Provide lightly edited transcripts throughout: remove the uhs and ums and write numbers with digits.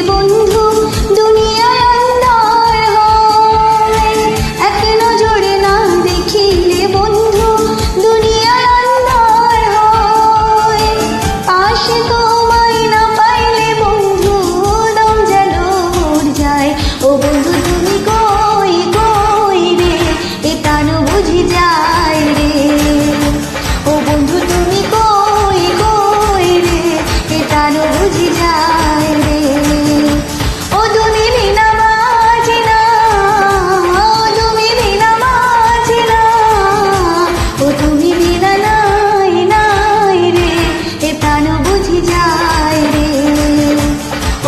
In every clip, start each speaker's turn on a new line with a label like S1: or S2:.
S1: বন্ধু দুনিয়ায় আন্ধার হয়, এক নজরে না দেখিলে বন্ধু দুনিয়ায় আন্ধার হয়। পাশে তোমায় না পাইলে বন্ধু দম যেন মর যায়। ও বন্ধু তুমি কই কই রে, এ প্রাণ বুঝি যায় রে। ও বন্ধু তুমি কই কই রে, এ প্রাণ বুঝি যায় রে। ও তুমি বিনা বাঁচি না, ও তুমি বিনা বাঁচি না, ও তুমি বিনা নাই নাই রে, এ প্রাণ বুঝি যায় রে।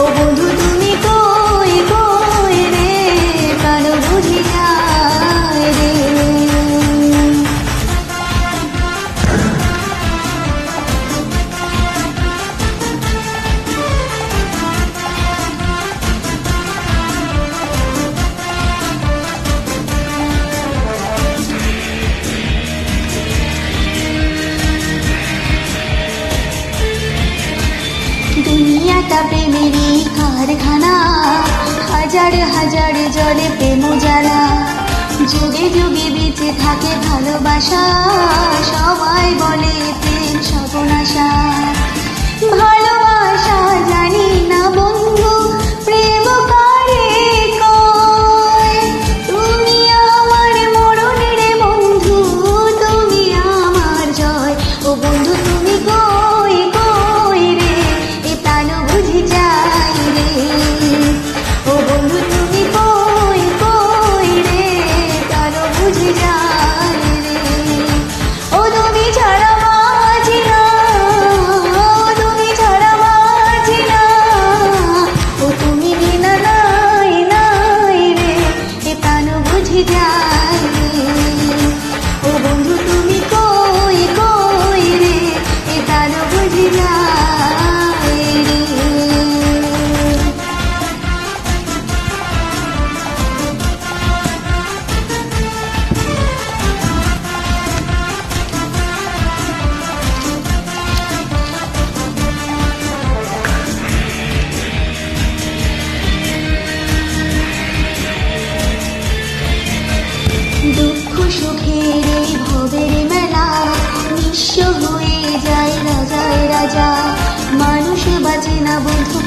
S1: ও বন্ধু তুমি কই কই রে, প্রাণ বুঝি যায় রে। দুনিয়াটা প্রেমেরই কারখানা, হাজার হাজার জলে প্রেম জ্বালা। যুগে যুগে বেঁচে থাকে ভালোবাসা, সবাই বলে প্রেম সর্বনাশা। ভালোবাসা জানি না বন্ধু প্রেম কারে কয়। তুমি আমার মরণ রে বন্ধু, তুমি আমার জয়। ও বন্ধু তুমি কই কই রে, এ প্রাণ বুঝি যায় রে। ও বন্ধু তুমি কই কই রে, প্রাণ বুঝি যায় রে। ও তুমি ছাড়া বাঁচি না, ও তুমি ছাড়া বাঁচি না, ও তুমি বিনা নাই নাই রে, এ প্রাণ বুঝি যায় রে। ও বন্ধু তুমি কই কই রে, এ প্রাণ বুঝি যায় রে। দুঃখ সুখের এই ভবের মেলা, নিঃস্ব হয়ে যায় রাজায় রাজা। মানুষ বাঁচে না বন্ধু